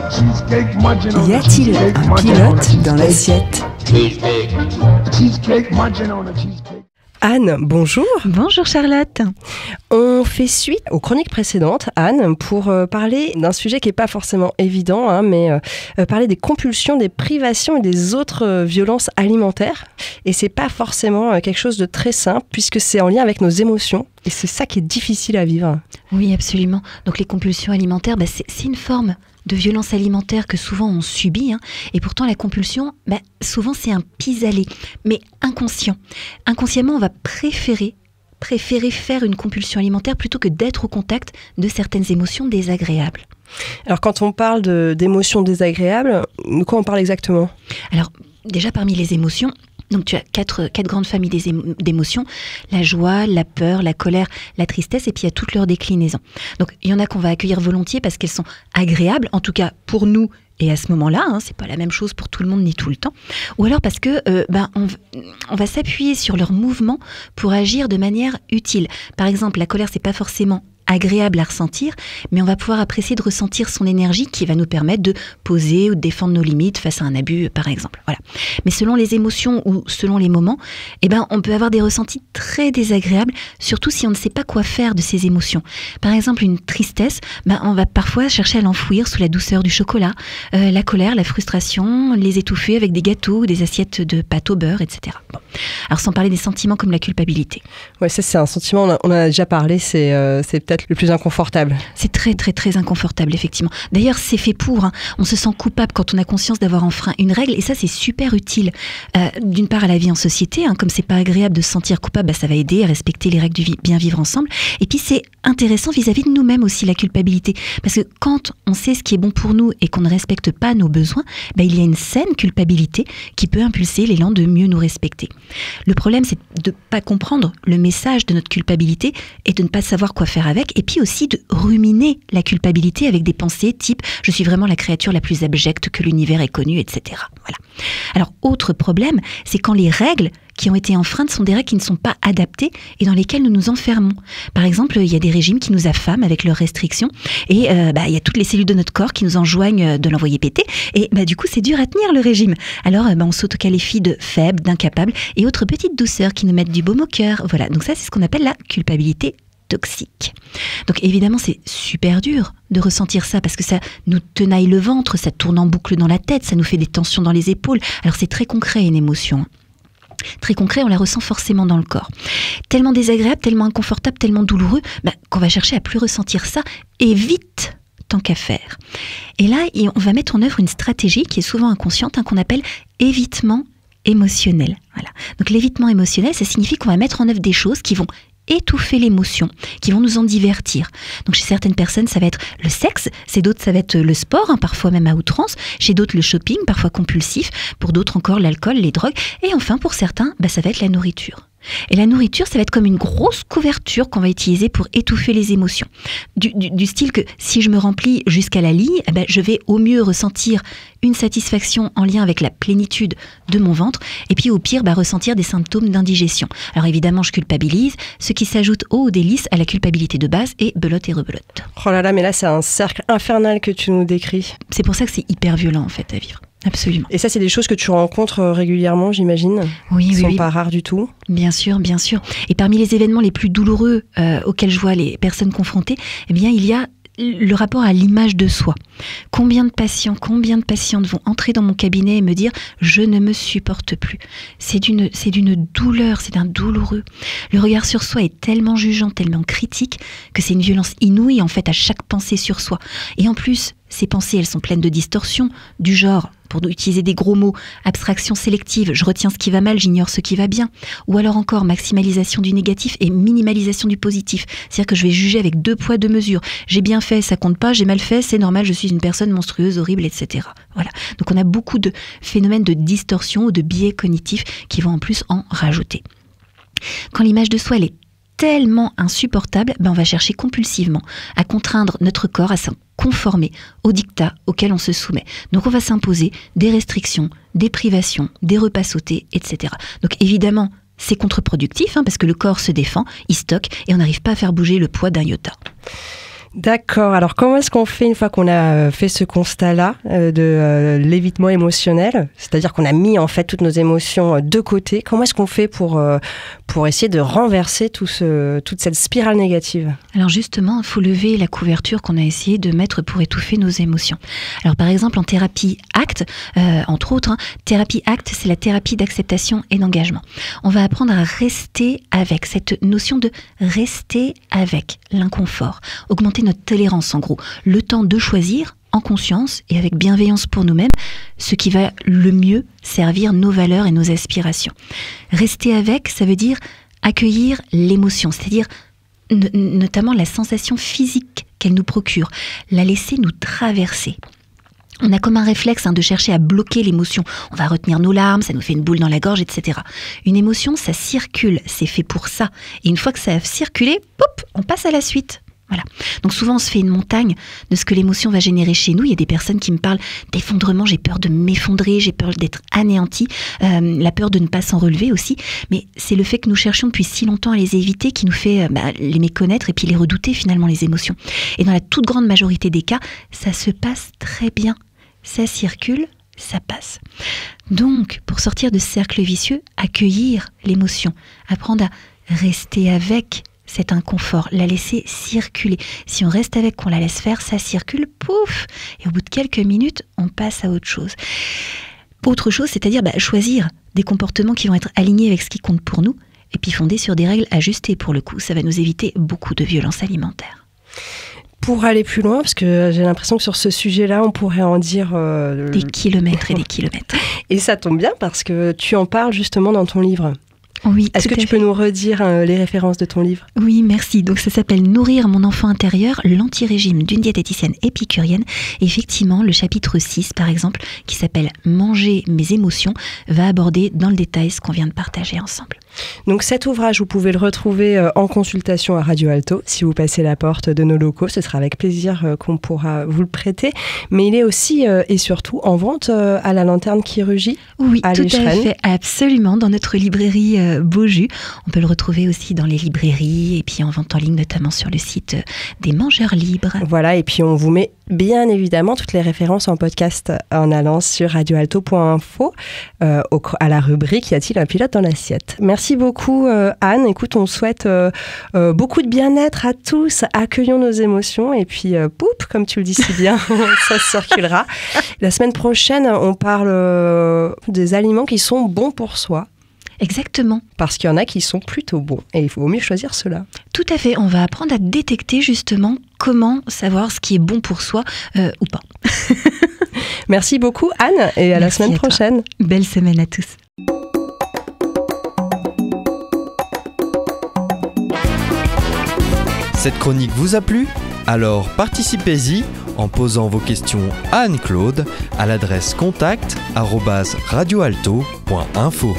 Y a-t-il un pilote dans l'assiette? Anne, bonjour. Bonjour Charlotte. On fait suite aux chroniques précédentes, Anne, pour parler d'un sujet qui n'est pas forcément évident, mais parler des compulsions, des privations et des autres violences alimentaires. Et c'est pas forcément quelque chose de très simple, puisque c'est en lien avec nos émotions. Et c'est ça qui est difficile à vivre. Oui, absolument. Donc les compulsions alimentaires, c'est une forme de violence alimentaire que souvent on subit, et pourtant la compulsion, souvent c'est un pis-aller, mais inconscient. Inconsciemment, on va préférer faire une compulsion alimentaire plutôt que d'être au contact de certaines émotions désagréables. Alors quand on parle d'émotions désagréables, de quoi on parle exactement? Alors déjà parmi les émotions, donc tu as quatre grandes familles d'émotions, la joie, la peur, la colère, la tristesse, et puis il y a toutes leurs déclinaisons. Donc il y en a qu'on va accueillir volontiers parce qu'elles sont agréables, en tout cas pour nous et à ce moment-là, c'est pas la même chose pour tout le monde ni tout le temps. Ou alors parce que on va s'appuyer sur leurs mouvements pour agir de manière utile. Par exemple, la colère, c'est pas forcément agréable à ressentir, mais on va pouvoir apprécier de ressentir son énergie qui va nous permettre de poser ou de défendre nos limites face à un abus, par exemple. Voilà. Mais selon les émotions ou selon les moments, on peut avoir des ressentis très désagréables, surtout si on ne sait pas quoi faire de ces émotions. Par exemple, une tristesse, on va parfois chercher à l'enfouir sous la douceur du chocolat, la colère, la frustration, les étouffer avec des gâteaux ou des assiettes de pâte au beurre, etc. Bon. Alors sans parler des sentiments comme la culpabilité. Ouais, ça c'est un sentiment, on en a déjà parlé, c'est peut-être le plus inconfortable. C'est très très très inconfortable, effectivement. D'ailleurs, c'est fait pour. On se sent coupable quand on a conscience d'avoir enfreint une règle, et ça, c'est super utile. D'une part, à la vie en société, comme c'est pas agréable de se sentir coupable, ça va aider à respecter les règles du bien vivre ensemble. Et puis, c'est intéressant vis-à-vis de nous-mêmes aussi, la culpabilité. Parce que quand on sait ce qui est bon pour nous et qu'on ne respecte pas nos besoins, il y a une saine culpabilité qui peut impulser l'élan de mieux nous respecter. Le problème, c'est de ne pas comprendre le message de notre culpabilité et de ne pas savoir quoi faire avec. Et puis aussi de ruminer la culpabilité avec des pensées type « je suis vraiment la créature la plus abjecte que l'univers ait connue », etc. Voilà. Alors, autre problème, c'est quand les règles qui ont été enfreintes sont des règles qui ne sont pas adaptées et dans lesquelles nous nous enfermons. Par exemple, il y a des régimes qui nous affament avec leurs restrictions et il y a toutes les cellules de notre corps qui nous enjoignent de l'envoyer péter et du coup, c'est dur à tenir le régime. Alors, on s'autoqualifie de faibles, d'incapables et autres petites douceurs qui nous mettent du baume au cœur. Voilà, donc ça, c'est ce qu'on appelle la culpabilité toxique. Donc évidemment, c'est super dur de ressentir ça parce que ça nous tenaille le ventre, ça tourne en boucle dans la tête, ça nous fait des tensions dans les épaules. Alors c'est très concret une émotion. Très concret, on la ressent forcément dans le corps. Tellement désagréable, tellement inconfortable, tellement douloureux, qu'on va chercher à plus ressentir ça et vite, tant qu'à faire. Et là, on va mettre en œuvre une stratégie qui est souvent inconsciente, qu'on appelle évitement émotionnel. Voilà. Donc l'évitement émotionnel, ça signifie qu'on va mettre en œuvre des choses qui vont étouffer l'émotion, qui vont nous en divertir. Donc chez certaines personnes, ça va être le sexe, chez d'autres, ça va être le sport, parfois même à outrance, chez d'autres, le shopping, parfois compulsif, pour d'autres encore, l'alcool, les drogues, et enfin, pour certains, ça va être la nourriture. Et la nourriture, ça va être comme une grosse couverture qu'on va utiliser pour étouffer les émotions. Du style que si je me remplis jusqu'à la ligne, je vais au mieux ressentir une satisfaction en lien avec la plénitude de mon ventre, et puis au pire, ressentir des symptômes d'indigestion. Alors évidemment, je culpabilise, ce qui s'ajoute au délice à la culpabilité de base et belote et rebelote. Oh là là, mais là, c'est un cercle infernal que tu nous décris. C'est pour ça que c'est hyper violent, en fait, à vivre. Absolument. Et ça, c'est des choses que tu rencontres régulièrement, j'imagine? Oui, Qui ne sont pas rares du tout. Bien sûr, bien sûr. Et parmi les événements les plus douloureux auxquels je vois les personnes confrontées, il y a le rapport à l'image de soi. Combien de patientes vont entrer dans mon cabinet et me dire « je ne me supporte plus ». C'est d'une douleur, c'est d'un douloureux. Le regard sur soi est tellement jugeant, tellement critique, que c'est une violence inouïe en fait à chaque pensée sur soi. Et en plus, ces pensées, elles sont pleines de distorsions, du genre, pour utiliser des gros mots, abstraction sélective, je retiens ce qui va mal, j'ignore ce qui va bien. Ou alors encore, maximalisation du négatif et minimalisation du positif. C'est-à-dire que je vais juger avec 2 poids 2 mesures. J'ai bien fait, ça compte pas, j'ai mal fait, c'est normal, je suis une personne monstrueuse, horrible, etc. Voilà. Donc on a beaucoup de phénomènes de distorsion ou de biais cognitifs qui vont en plus en rajouter. Quand l'image de soi, elle est tellement insupportable, on va chercher compulsivement à contraindre notre corps à s'en conformer aux dictats auxquels on se soumet. Donc on va s'imposer des restrictions, des privations, des repas sautés, etc. Donc évidemment, c'est contre-productif parce que le corps se défend, il stocke et on n'arrive pas à faire bouger le poids d'un iota. D'accord. Alors, comment est-ce qu'on fait une fois qu'on a fait ce constat-là de l'évitement émotionnel, c'est-à-dire qu'on a mis en fait toutes nos émotions de côté? Comment est-ce qu'on fait pour essayer de renverser toute cette spirale négative? Alors justement, il faut lever la couverture qu'on a essayé de mettre pour étouffer nos émotions. Alors par exemple, en thérapie ACT, entre autres, thérapie ACT, c'est la thérapie d'acceptation et d'engagement. On va apprendre à rester avec, cette notion de rester avec l'inconfort, augmenter notre tolérance en gros, le temps de choisir en conscience et avec bienveillance pour nous-mêmes ce qui va le mieux servir nos valeurs et nos aspirations. Rester avec, ça veut dire accueillir l'émotion, c'est-à-dire notamment la sensation physique qu'elle nous procure, la laisser nous traverser. On a comme un réflexe de chercher à bloquer l'émotion. On va retenir nos larmes, ça nous fait une boule dans la gorge, etc. Une émotion, ça circule, c'est fait pour ça. Et une fois que ça a circulé, pop, on passe à la suite. Voilà. Donc souvent on se fait une montagne de ce que l'émotion va générer chez nous. Il y a des personnes qui me parlent d'effondrement, j'ai peur de m'effondrer, j'ai peur d'être anéantie, la peur de ne pas s'en relever aussi. Mais c'est le fait que nous cherchions depuis si longtemps à les éviter qui nous fait les méconnaître et puis les redouter finalement les émotions. Et dans la toute grande majorité des cas, ça se passe très bien. Ça circule, ça passe. Donc pour sortir de ce cercle vicieux, accueillir l'émotion, apprendre à rester avec cet inconfort, la laisser circuler. Si on reste avec, qu'on la laisse faire, ça circule, pouf, et au bout de quelques minutes, on passe à autre chose. Autre chose, c'est-à-dire choisir des comportements qui vont être alignés avec ce qui compte pour nous, et puis fondés sur des règles ajustées pour le coup. Ça va nous éviter beaucoup de violences alimentaires. Pour aller plus loin, parce que j'ai l'impression que sur ce sujet-là, on pourrait en dire... des kilomètres et des kilomètres. Et ça tombe bien parce que tu en parles justement dans ton livre. Oui, est-ce que tu peux nous redire les références de ton livre? Oui, merci. Donc ça s'appelle « Nourrir mon enfant intérieur, l'anti-régime d'une diététicienne épicurienne ». Effectivement, le chapitre 6, par exemple, qui s'appelle « Manger mes émotions », va aborder dans le détail ce qu'on vient de partager ensemble. Donc cet ouvrage, vous pouvez le retrouver en consultation à Radio Alto. Si vous passez la porte de nos locaux, ce sera avec plaisir qu'on pourra vous le prêter. Mais il est aussi et surtout en vente à la Lanterne qui rugit. Oui, tout à fait, absolument, dans notre librairie Beaujus. On peut le retrouver aussi dans les librairies et puis en vente en ligne, notamment sur le site des Mangeurs Libres. Voilà, et puis on vous met bien évidemment toutes les références en podcast en allant sur radioalto.info à la rubrique « Y a-t-il un pilote dans l'assiette ?» Merci beaucoup Anne. Écoute, on souhaite beaucoup de bien-être à tous. Accueillons nos émotions et puis poup, comme tu le dis si bien, ça circulera. La semaine prochaine, on parle des aliments qui sont bons pour soi. Exactement. Parce qu'il y en a qui sont plutôt bons et il faut mieux choisir ceux-là. Tout à fait. On va apprendre à détecter justement comment savoir ce qui est bon pour soi ou pas. Merci beaucoup Anne et à la semaine prochaine. Belle semaine à tous. Cette chronique vous a plu ? Alors participez-y en posant vos questions à Anne-Claude à l'adresse contact@radioalto.info.